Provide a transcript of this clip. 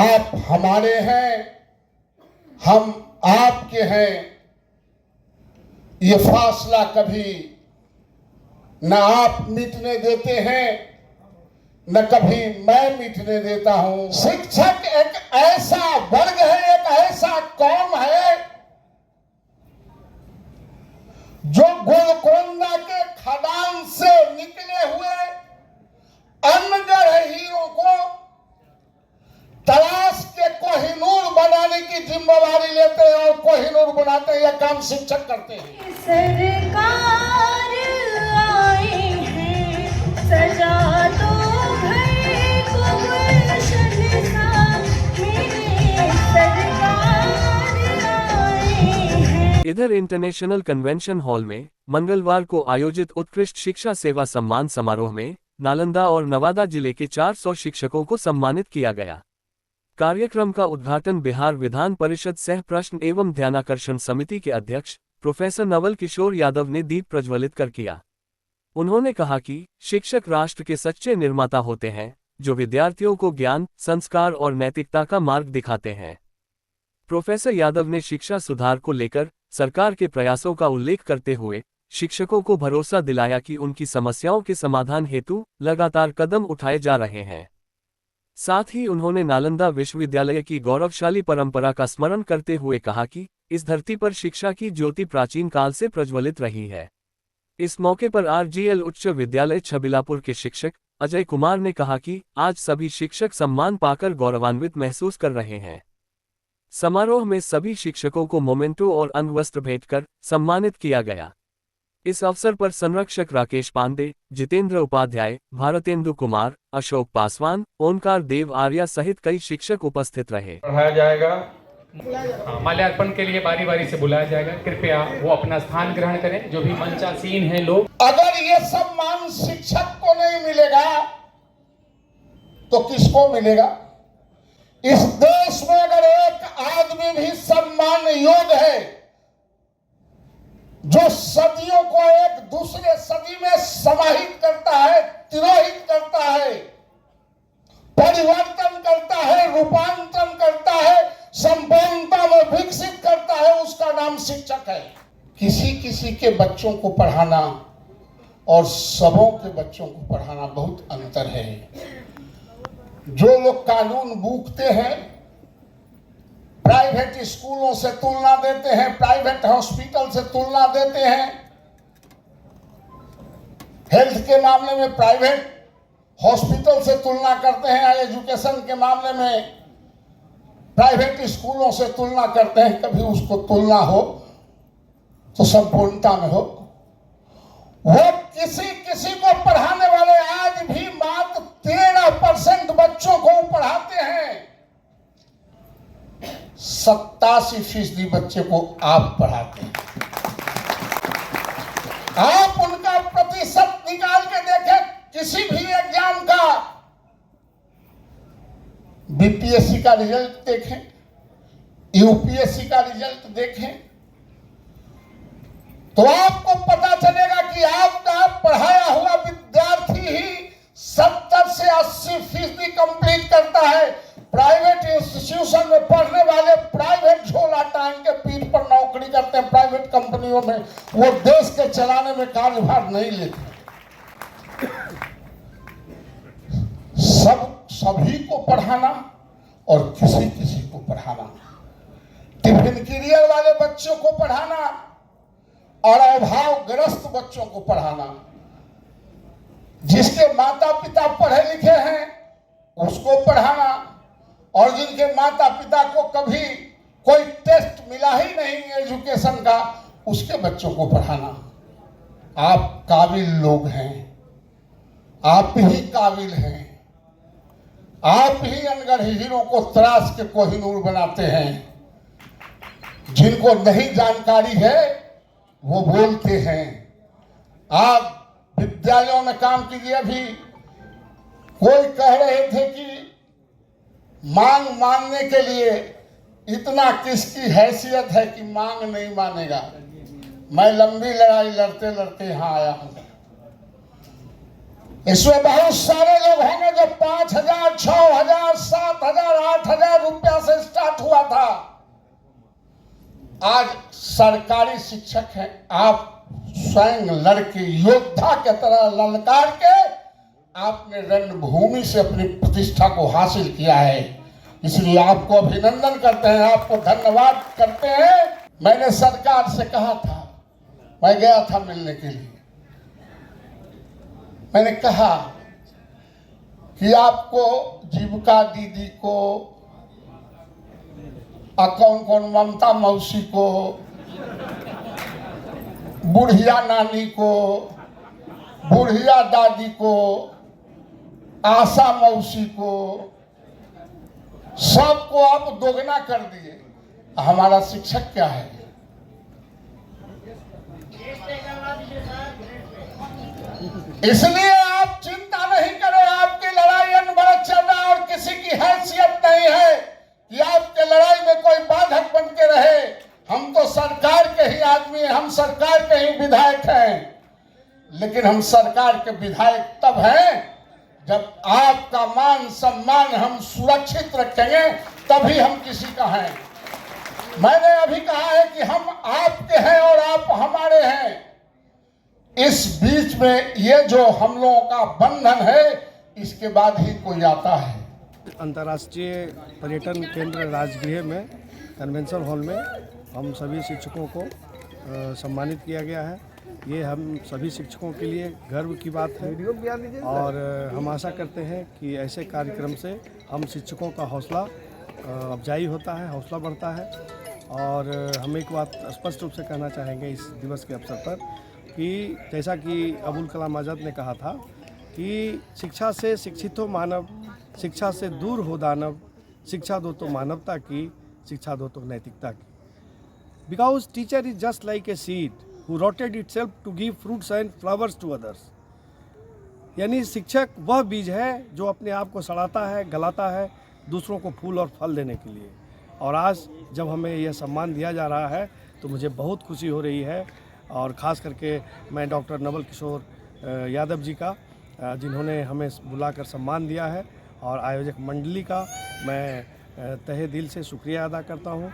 आप हमारे हैं, हम आपके हैं, ये फासला कभी न आप मिटने देते हैं न कभी मैं मिटने देता हूं। शिक्षक एक ऐसा वर्ग है, एक ऐसा कौम है जो गोलकोंडा के खदान से निकले हुए अनगढ़ हीरो को तलाश के कोहिनूर बनाने की जिम्मेवारी लेते हैं और कोहिनूर बनाते हैं। यह काम शिक्षक करते हैं। सरकार आए हैं, सजा दो घर को गुलशन सा, मेरे सरकार आए हैं। इधर इंटरनेशनल कन्वेंशन हॉल में मंगलवार को आयोजित उत्कृष्ट शिक्षा सेवा सम्मान समारोह में नालंदा और नवादा जिले के 400 शिक्षकों को सम्मानित किया गया। कार्यक्रम का उद्घाटन बिहार विधान परिषद सह प्रश्न एवं ध्यानाकर्षण समिति के अध्यक्ष प्रोफेसर नवल किशोर यादव ने दीप प्रज्वलित कर किया। उन्होंने कहा कि शिक्षक राष्ट्र के सच्चे निर्माता होते हैं, जो विद्यार्थियों को ज्ञान, संस्कार और नैतिकता का मार्ग दिखाते हैं। प्रोफेसर यादव ने शिक्षा सुधार को लेकर सरकार के प्रयासों का उल्लेख करते हुए शिक्षकों को भरोसा दिलाया कि उनकी समस्याओं के समाधान हेतु लगातार कदम उठाए जा रहे हैं। साथ ही उन्होंने नालंदा विश्वविद्यालय की गौरवशाली परंपरा का स्मरण करते हुए कहा कि इस धरती पर शिक्षा की ज्योति प्राचीन काल से प्रज्वलित रही है। इस मौके पर आरजीएल उच्च विद्यालय छबिलापुर के शिक्षक अजय कुमार ने कहा कि आज सभी शिक्षक सम्मान पाकर गौरवान्वित महसूस कर रहे हैं। समारोह में सभी शिक्षकों को मोमेंटो और अंगवस्त्र भेंट कर सम्मानित किया गया। इस अवसर पर संरक्षक राकेश पांडे, जितेंद्र उपाध्याय, भारतेंदु कुमार, अशोक पासवान, ओंकार देव आर्या सहित कई शिक्षक उपस्थित रहे। पढ़ाया जाएगा। माल्यार्पण के लिए बारी बारी से बुलाया जाएगा। कृपया वो अपना स्थान ग्रहण करें। जो भी मंचासीन हैं लोग। अगर ये सम्मान शिक्षक को नहीं मिलेगा तो किसको मिलेगा? इस देश में अगर एक आदमी भी सम्मान योग्य है, जो सदियों को एक दूसरे सदी में समाहित करता है, तिरोहित करता है, परिवर्तन करता है, रूपांतरण करता है, संपूर्णता में विकसित करता है, उसका नाम शिक्षक है। किसी किसी के बच्चों को पढ़ाना और सबों के बच्चों को पढ़ाना बहुत अंतर है। जो लोग कानून बूकते हैं, प्राइवेट स्कूलों से तुलना देते हैं, प्राइवेट हॉस्पिटल से तुलना देते हैं, हेल्थ के मामले में प्राइवेट हॉस्पिटल से तुलना करते हैं, एजुकेशन के मामले में प्राइवेट स्कूलों से तुलना करते हैं। कभी उसको तुलना हो तो संपूर्णता में हो। वो किसी किसी को पढ़ाने वाले आज भी मात्र 13% बच्चों को पढ़ाते हैं। 87% बच्चे को आप पढ़ाते हैं। आप उनका प्रतिशत निकाल के देखें, किसी भी एग्जाम का, बीपीएससी का रिजल्ट देखें, यूपीएससी का रिजल्ट देखें, तो आपको पता चलेगा कि आपका पढ़ाया हुआ विद्यार्थी ही 70 से 80% कंप्लीट करता है। प्राइवेट इंस्टीट्यूशन में पढ़ने वाले प्राइवेट झोला टांग के पीठ पर नौकरी करते हैं, प्राइवेट कंपनियों में, वो देश के चलाने में कार्यभार नहीं लेते। सभी को पढ़ाना और किसी किसी को पढ़ाना, टिफिन कैरियर वाले बच्चों को पढ़ाना और अभावग्रस्त बच्चों को पढ़ाना। जिसके माता पिता पढ़े लिखे हैं उसको पढ़ाना, और जिनके माता पिता को कभी कोई टेस्ट मिला ही नहीं एजुकेशन का, उसके बच्चों को पढ़ाना। आप काबिल लोग हैं, आप ही काबिल हैं, आप ही अनगढ़ हीरों को तराश के कोहिनूर बनाते हैं। जिनको नहीं जानकारी है वो बोलते हैं। आप विद्यालयों में काम कीजिए। अभी कोई कह रहे थे कि मांग मानने के लिए इतना किसकी हैसियत है कि मांग नहीं मानेगा। मैं लंबी लड़ाई लड़ते लड़ते यहां आया हूं। इसमें बहुत सारे लोग होंगे जो 5,000, 6,000, 7,000, 8,000 रुपया से स्टार्ट हुआ था। आज सरकारी शिक्षक हैं, आप स्वयं लड़के योद्धा के तरह ललकार के आपने रणभूमि से अपनी प्रतिष्ठा को हासिल किया है, इसलिए आपको अभिनंदन करते हैं, आपको धन्यवाद करते हैं। मैंने सरकार से कहा था, मैं गया था मिलने के लिए, मैंने कहा कि आपको जीविका दीदी को, कौन कौन, ममता मौसी को, बुढ़िया नानी को, बुढ़िया दादी को, आशा मौसी को, सबको आप दोगुना कर दिए। हमारा शिक्षक क्या है? इसलिए आप चिंता नहीं करें, आपकी लड़ाई अनवरत चल रहा है और किसी की हैसियत नहीं है कि आपके लड़ाई में कोई बाधक बन के रहे। हम तो सरकार के ही आदमी हैं, हम सरकार के ही विधायक हैं, लेकिन हम सरकार के विधायक तब हैं जब आपका मान सम्मान हम सुरक्षित रखेंगे, तभी हम किसी का हैं। मैंने अभी कहा है कि हम आपके हैं और आप हमारे हैं। इस बीच में ये जो हम लोगों का बंधन है, इसके बाद ही कोई आता है। अंतर्राष्ट्रीय पर्यटन केंद्र राजगृह में कन्वेंशन हॉल में हम सभी शिक्षकों को सम्मानित किया गया है। ये हम सभी शिक्षकों के लिए गर्व की बात है और हम आशा करते हैं कि ऐसे कार्यक्रम से हम शिक्षकों का हौसला अफजाई होता है, हौसला बढ़ता है। और हम एक बात स्पष्ट रूप से कहना चाहेंगे इस दिवस के अवसर पर कि जैसा कि अबुल कलाम आज़ाद ने कहा था कि शिक्षा से शिक्षित हो मानव, शिक्षा से दूर हो दानव, शिक्षा दो तो मानवता की, शिक्षा दो तो नैतिकता की। Because teacher is just like a seed who rotted itself to give fruits and flowers to others। यानी शिक्षक वह बीज है जो अपने आप को सड़ाता है, गलाता है दूसरों को फूल और फल देने के लिए। और आज जब हमें यह सम्मान दिया जा रहा है तो मुझे बहुत खुशी हो रही है। और ख़ास करके मैं डॉक्टर नवल किशोर यादव जी का, जिन्होंने हमें बुलाकर सम्मान दिया है, और आयोजक मंडली का मैं तहे दिल से शुक्रिया अदा करता हूँ।